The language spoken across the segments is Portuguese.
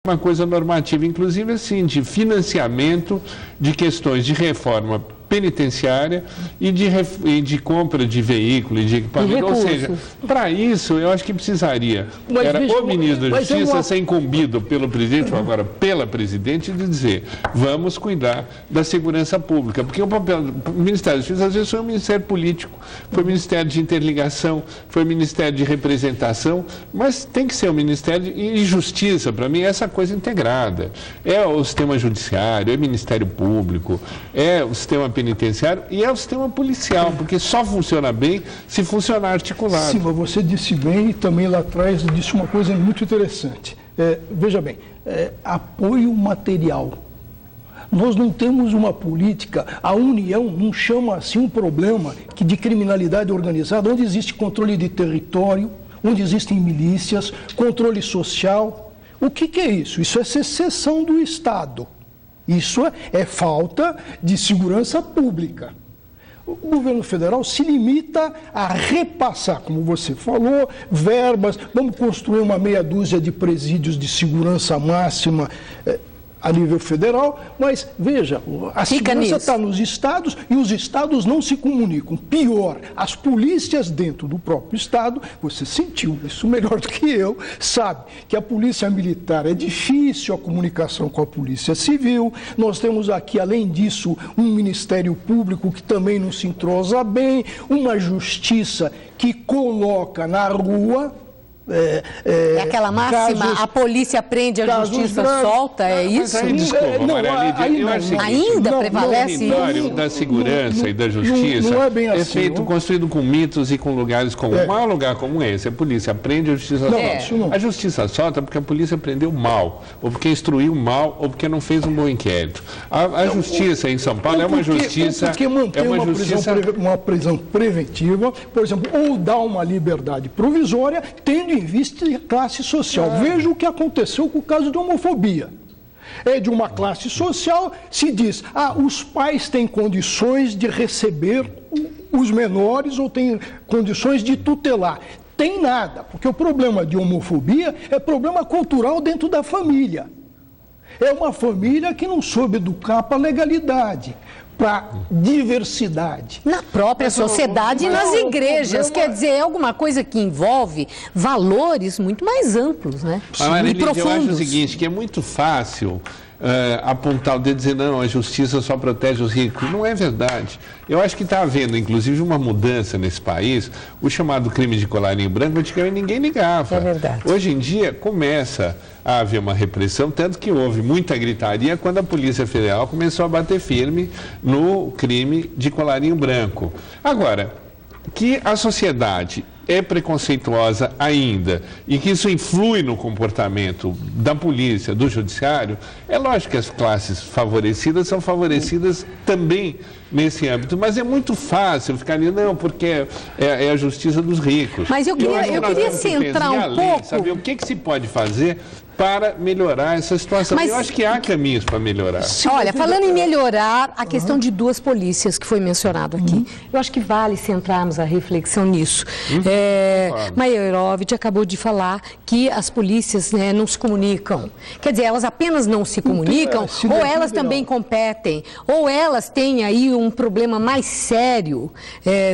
uma coisa normativa, inclusive assim, de financiamento de questões de reforma penitenciária e de compra de veículo e de equipamento. Ou seja, para isso, eu acho que precisaria, o ministro da Justiça ser incumbido pelo presidente, ou agora pela presidente, de dizer, vamos cuidar da segurança pública. Porque o papel do Ministério da Justiça, às vezes, foi um ministério político, foi um ministério de interligação, foi um ministério de representação, mas tem que ser um ministério de justiça, para mim, é essa coisa integrada. É o sistema judiciário, é o Ministério Público, é o sistema penitenciário e é o sistema policial, porque só funciona bem se funcionar articulado. Sim, mas você disse bem e também lá atrás disse uma coisa muito interessante. Veja bem, apoio material. Nós não temos uma política, a União não chama assim um problema de criminalidade organizada, onde existe controle de território, onde existem milícias, controle social. O que é isso? Isso é secessão do Estado. Isso é falta de segurança pública. O governo federal se limita a repassar, como você falou, verbas, vamos construir uma meia dúzia de presídios de segurança máxima a nível federal, mas veja, a segurança está nos estados e os estados não se comunicam. Pior, as polícias dentro do próprio estado, você sentiu isso melhor do que eu, sabe que a polícia militar é difícil a comunicação com a polícia civil, nós temos aqui, além disso, um Ministério Público que também não se entrosa bem, uma justiça que coloca na rua... É aquela máxima, a polícia prende, a justiça solta, é isso? Mas aí, desculpa, ainda prevalece isso? O território da segurança e da justiça é feito, construído com mitos e com lugares comuns. O maior lugar comum é esse, a polícia prende, a justiça solta. A justiça solta porque a polícia prendeu mal, ou porque instruiu mal, ou porque não fez um bom inquérito. A justiça em São Paulo é uma justiça... Porque manter uma prisão preventiva, por exemplo, ou dar uma liberdade provisória, tendo em vista a classe social. Veja o que aconteceu com o caso de homofobia. É de uma classe social, se diz, os pais têm condições de receber os menores ou têm condições de tutelar. Tem nada, porque o problema de homofobia é problema cultural dentro da família. É uma família que não soube educar para a legalidade, para diversidade. Na própria sociedade e nas igrejas. Quer dizer, é alguma coisa que envolve valores muito mais amplos, né? E profundos. Eu acho o seguinte, que é muito fácil apontar o dedo e dizer, não, a justiça só protege os ricos. Não é verdade. Eu acho que está havendo, inclusive, uma mudança nesse país, o chamado crime de colarinho branco, antigamente ninguém ligava. É verdade. Hoje em dia começa a haver uma repressão, tanto que houve muita gritaria quando a Polícia Federal começou a bater firme no crime de colarinho branco. Agora, que a sociedade é preconceituosa ainda e que isso influi no comportamento da polícia, do judiciário, é lógico que as classes favorecidas são favorecidas também nesse âmbito, mas é muito fácil ficar ali, não, porque é a justiça dos ricos. Mas eu queria centrar um pouco... Saber o que se pode fazer para melhorar essa situação. Mas eu acho que há caminhos para melhorar. Olha, falando em melhorar, a questão de duas polícias que foi mencionado aqui. Eu acho que vale centrarmos a reflexão nisso. Maierovitch acabou de falar que as polícias não se comunicam. Quer dizer, elas apenas não se comunicam, ou elas também competem, ou elas têm aí um problema mais sério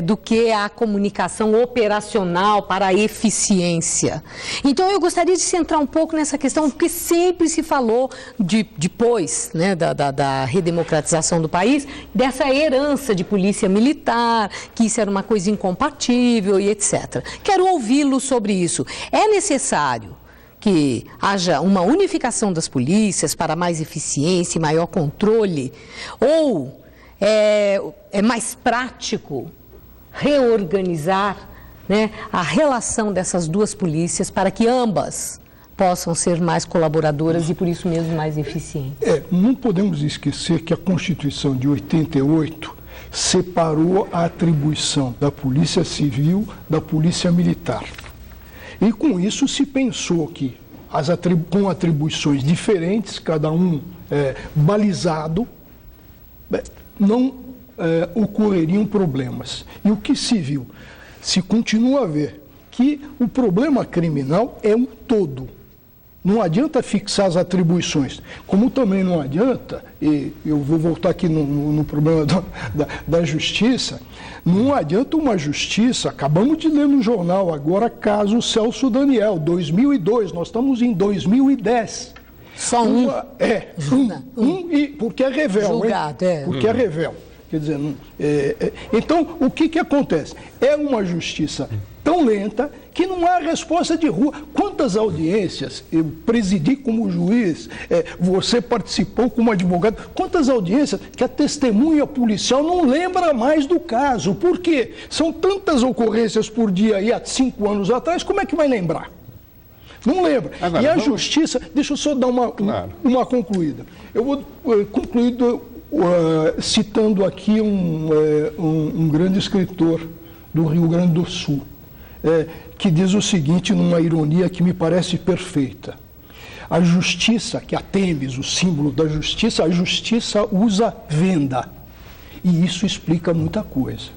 do que a comunicação operacional para a eficiência. Então, eu gostaria de centrar um pouco nessa questão, porque sempre se falou, depois da redemocratização do país, dessa herança de polícia militar, que isso era uma coisa incompatível e etc. Quero ouvi-lo sobre isso. É necessário que haja uma unificação das polícias para mais eficiência e maior controle? Ou é mais prático reorganizar a relação dessas duas polícias para que ambas possam ser mais colaboradoras e, por isso mesmo, mais eficientes? Não podemos esquecer que a Constituição de 88 separou a atribuição da Polícia Civil da Polícia Militar. E com isso se pensou que, com atribuições diferentes, cada um balizado, não ocorreriam problemas. E o que se viu? Se continua a ver que o problema criminal é um todo. Não adianta fixar as atribuições, como também não adianta, e eu vou voltar aqui no problema da justiça, não adianta uma justiça, acabamos de ler no jornal agora, caso Celso Daniel, 2002, nós estamos em 2010. Só um? Porque é revel, julgado, porque é revel. Quer dizer, então, o que acontece? É uma justiça tão lenta que não há resposta de rua. Quantas audiências eu presidi como juiz, você participou como advogado, quantas audiências que a testemunha policial não lembra mais do caso? Por quê? São tantas ocorrências por dia aí há 5 anos atrás, como é que vai lembrar? Não lembra. Agora, e a justiça, deixa eu só dar uma concluída. Eu vou concluir citando aqui um grande escritor do Rio Grande do Sul, que diz o seguinte, numa ironia que me parece perfeita. A justiça, que a Temis, o símbolo da justiça, a justiça usa venda. E isso explica muita coisa.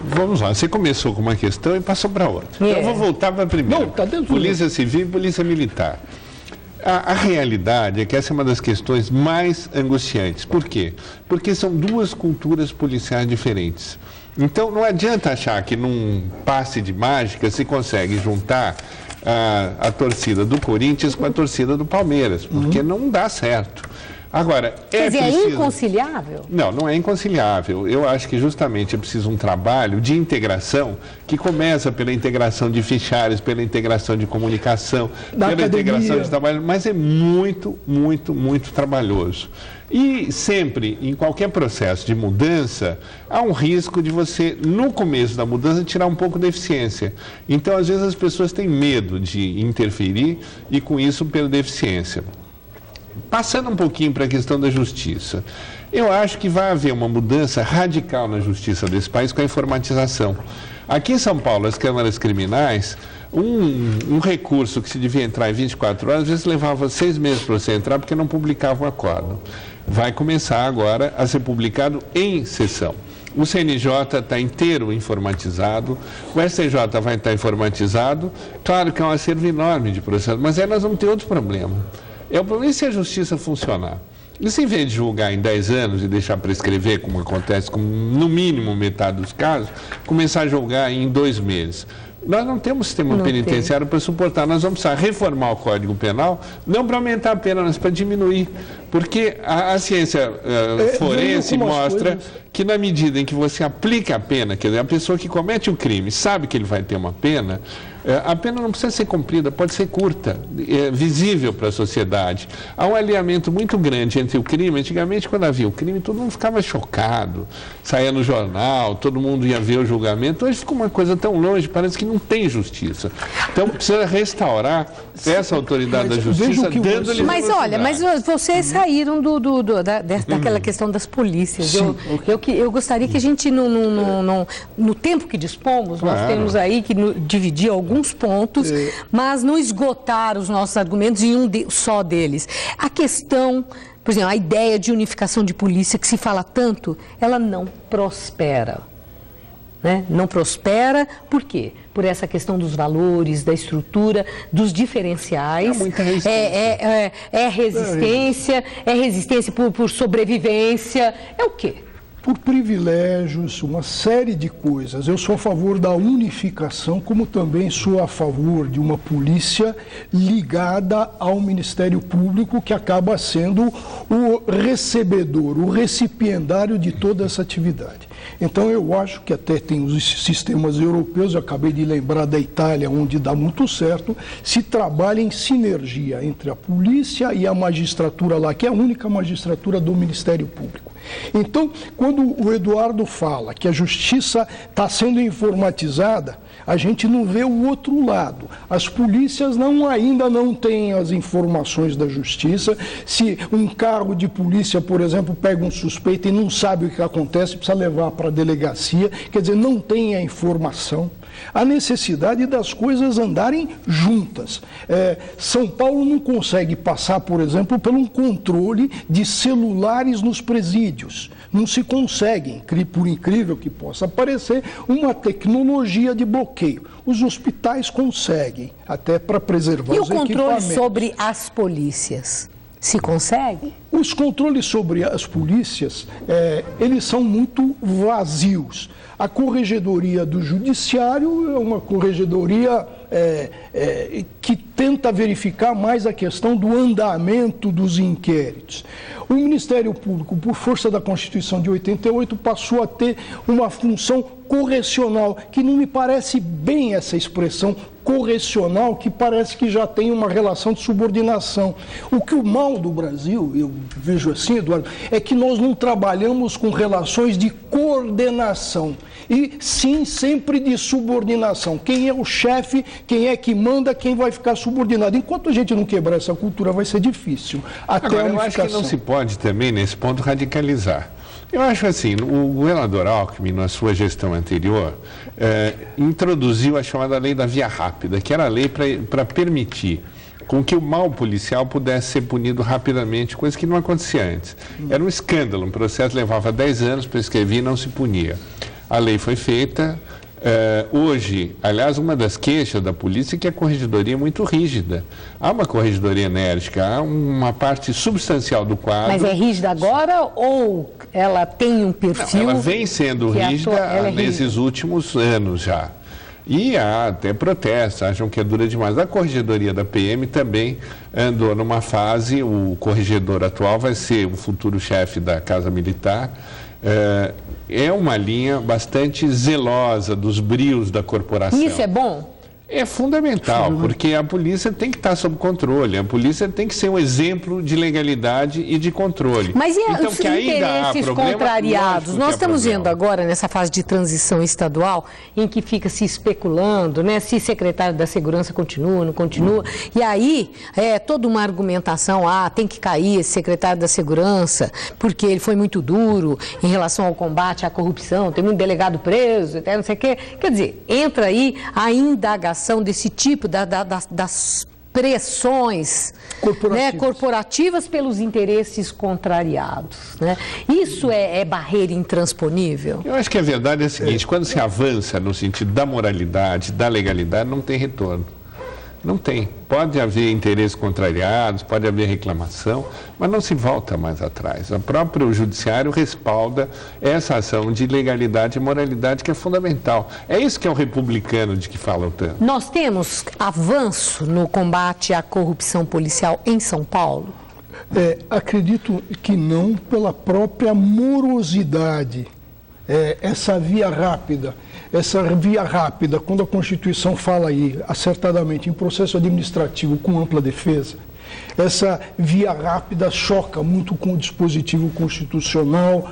Vamos lá, você começou com uma questão e passou para outra. Então, eu vou voltar para a primeira. Não, tá dentro Polícia Civil e Polícia Militar. A realidade é que essa é uma das questões mais angustiantes. Por quê? Porque são duas culturas policiais diferentes. Então, não adianta achar que num passe de mágica se consegue juntar a torcida do Corinthians com a torcida do Palmeiras, porque não dá certo. Agora, quer dizer, é inconciliável? Não, não é inconciliável. Eu acho que justamente é preciso um trabalho de integração que começa pela integração de fichários, pela integração de comunicação, pela integração de trabalho, mas é muito, muito, muito trabalhoso. E sempre, em qualquer processo de mudança, há um risco de você, no começo da mudança, tirar um pouco da eficiência. Então, às vezes, as pessoas têm medo de interferir e, com isso, perder eficiência. Passando um pouquinho para a questão da justiça, eu acho que vai haver uma mudança radical na justiça desse país com a informatização. Aqui em São Paulo, as câmaras criminais, um recurso que se devia entrar em 24 horas, às vezes levava 6 meses para você entrar porque não publicava o acórdão. Vai começar agora a ser publicado em sessão. O CNJ está inteiro informatizado, o STJ vai estar informatizado, claro que é um acervo enorme de processo, mas aí nós vamos ter outro problema. É o problema se a justiça funcionar. E se, em vez de julgar em 10 anos e deixar prescrever, como acontece com no mínimo metade dos casos, começar a julgar em 2 meses. Nós não temos sistema penitenciário para suportar. Nós vamos precisar reformar o Código Penal, não para aumentar a pena, mas para diminuir. Porque a ciência forense mostra que na medida em que você aplica a pena, quer dizer, a pessoa que comete o crime sabe que ele vai ter uma pena, a pena não precisa ser cumprida, pode ser curta, visível para a sociedade. Há um alinhamento muito grande entre o crime. Antigamente, quando havia o crime, todo mundo ficava chocado, saía no jornal, todo mundo ia ver o julgamento. Hoje ficou uma coisa tão longe, parece que não tem justiça. Então, precisa restaurar essa autoridade da justiça, dando-lhe... Mas olha, mas vocês saíram daquela questão das polícias. Eu gostaria que a gente, no tempo que dispomos, nós temos aí que dividir alguns pontos, mas não esgotar os nossos argumentos em só deles. A questão, por exemplo, a ideia de unificação de polícia que se fala tanto, ela não prospera. Né? Não prospera, por quê? Por essa questão dos valores, da estrutura, dos diferenciais. É muita resistência. É resistência por sobrevivência. É o quê? Por privilégios, uma série de coisas. Eu sou a favor da unificação, como também sou a favor de uma polícia ligada ao Ministério Público, que acaba sendo o recebedor, o recipiendário de toda essa atividade. Então, eu acho que até tem os sistemas europeus, eu acabei de lembrar da Itália, onde dá muito certo, se trabalha em sinergia entre a polícia e a magistratura lá, que é a única magistratura do Ministério Público. Então, quando o Eduardo fala que a justiça está sendo informatizada, a gente não vê o outro lado. As polícias ainda não têm as informações da justiça. Se um carro de polícia, por exemplo, pega um suspeito e não sabe o que acontece, precisa levar para a delegacia, quer dizer, não tem a informação. a necessidade das coisas andarem juntas. São Paulo não consegue passar, por exemplo, por um controle de celulares nos presídios. Não se consegue, por incrível que possa parecer, uma tecnologia de bloqueio. Os hospitais conseguem, até para preservar os equipamentos. E o controle sobre as polícias? Se consegue? Os controles sobre as polícias, eles são muito vazios. A Corregedoria do Judiciário é uma corregedoria que tenta verificar mais a questão do andamento dos inquéritos. O Ministério Público, por força da Constituição de 88, passou a ter uma função correcional, que não me parece bem essa expressão correcional, que parece que já tem uma relação de subordinação. O mal do Brasil, eu vejo assim, Eduardo, é que nós não trabalhamos com relações de coordenação, e sim sempre de subordinação. Quem é o chefe, quem é que manda, quem vai ficar subordinado. Enquanto a gente não quebrar essa cultura, vai ser difícil. Agora, eu acho que não se pode também, nesse ponto, radicalizar. Eu acho assim, o governador Alckmin, na sua gestão anterior, introduziu a chamada lei da via rápida, que era a lei para permitir com que o mal policial pudesse ser punido rapidamente, coisa que não acontecia antes. Era um escândalo, um processo levava 10 anos para escrever e não se punia. A lei foi feita. Hoje, aliás, uma das queixas da polícia é que a corregedoria é muito rígida. Há uma corregedoria enérgica, há uma parte substancial do quadro... Mas é rígida agora ou ela tem um perfil... Não, ela vem sendo rígida nesses últimos anos já. E há até protestos, acham que é dura demais. A corregedoria da PM também andou numa fase, o corregedor atual vai ser o futuro chefe da Casa Militar. É uma linha bastante zelosa dos brios da corporação. Isso é bom? É fundamental, porque a polícia tem que estar sob controle, a polícia tem que ser um exemplo de legalidade e de controle. Mas e então, os interesses contrariados? Nós estamos vendo agora, nessa fase de transição estadual, em que fica se especulando, né, se secretário da Segurança continua, não continua, e aí toda uma argumentação, tem que cair esse secretário da Segurança, porque ele foi muito duro em relação ao combate à corrupção, tem muito delegado preso, até não sei o quê. Quer dizer, entra aí a indagação desse tipo, das pressões corporativas pelos interesses contrariados. Né? Isso é barreira intransponível? Eu acho que a verdade é a seguinte, quando se avança no sentido da moralidade, da legalidade, não tem retorno. Não tem. Pode haver interesses contrariados, pode haver reclamação, mas não se volta mais atrás. O próprio judiciário respalda essa ação de legalidade e moralidade que é fundamental. É isso que é o republicano de que falam tanto. Nós temos avanço no combate à corrupção policial em São Paulo? Acredito que não, pela própria morosidade. Essa via rápida, quando a Constituição fala aí, acertadamente, em processo administrativo com ampla defesa, essa via rápida choca muito com o dispositivo constitucional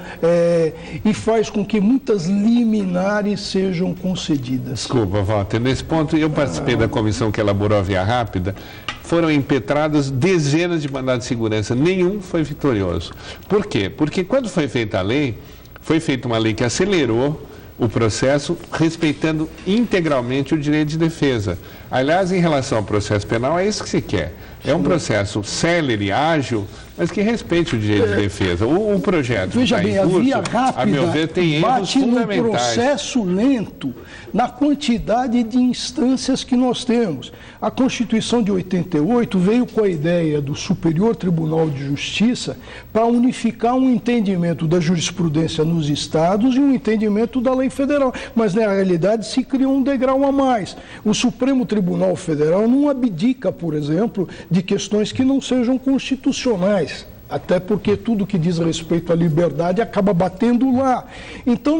e faz com que muitas liminares sejam concedidas. Desculpa, Walter, nesse ponto eu participei da comissão que elaborou a via rápida. Foram impetradas dezenas de mandados de segurança, nenhum foi vitorioso. Por quê? Porque quando foi feita a lei, foi feita uma lei que acelerou o processo, respeitando integralmente o direito de defesa. Aliás, em relação ao processo penal, é isso que se quer. É um processo célere, ágil, mas que respeite o direito de defesa. O projeto veja bem, a via rápida, a meu ver, tem erros fundamentais. No processo lento, na quantidade de instâncias que nós temos. A Constituição de 88 veio com a ideia do Superior Tribunal de Justiça para unificar um entendimento da jurisprudência nos estados e um entendimento da lei federal. Mas, na realidade, se criou um degrau a mais. O Supremo Tribunal Federal não abdica, por exemplo, de questões que não sejam constitucionais. Até porque tudo que diz respeito à liberdade acaba batendo lá. Então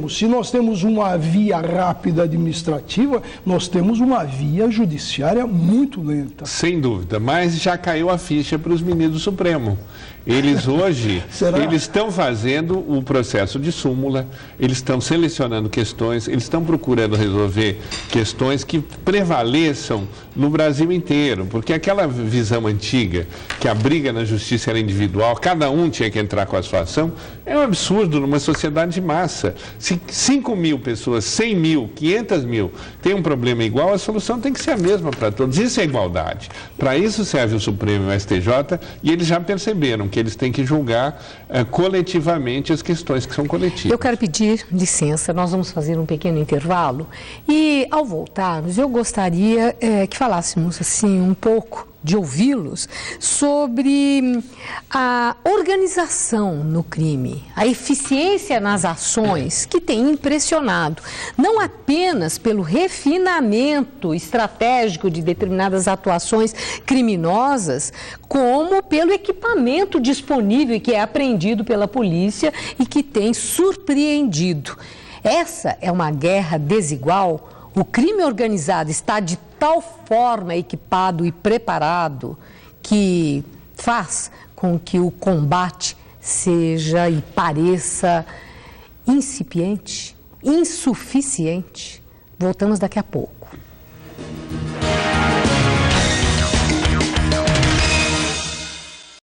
se nós temos uma via rápida administrativa, nós temos uma via judiciária muito lenta. Sem dúvida, mas já caiu a ficha para os ministros do Supremo. Eles hoje, eles estão fazendo o processo de súmula, eles estão selecionando questões, eles estão procurando resolver questões que prevaleçam no Brasil inteiro, porque aquela visão antiga, que a briga na justiça era individual, cada um tinha que entrar com a sua ação, é um absurdo numa sociedade de massa. Se 5 mil pessoas, 100 mil, 500 mil têm um problema igual, a solução tem que ser a mesma para todos. Isso é igualdade. Para isso serve o Supremo e o STJ, e eles já perceberam que eles têm que julgar coletivamente as questões que são coletivas. Eu quero pedir licença, nós vamos fazer um pequeno intervalo e, ao voltarmos, eu gostaria que falássemos assim um pouco, de ouvi-los, sobre a organização no crime, a eficiência nas ações que tem impressionado, não apenas pelo refinamento estratégico de determinadas atuações criminosas, como pelo equipamento disponível que é apreendido pela polícia e que tem surpreendido. Essa é uma guerra desigual. O crime organizado está de tal forma equipado e preparado que faz com que o combate seja e pareça incipiente, insuficiente. Voltamos daqui a pouco.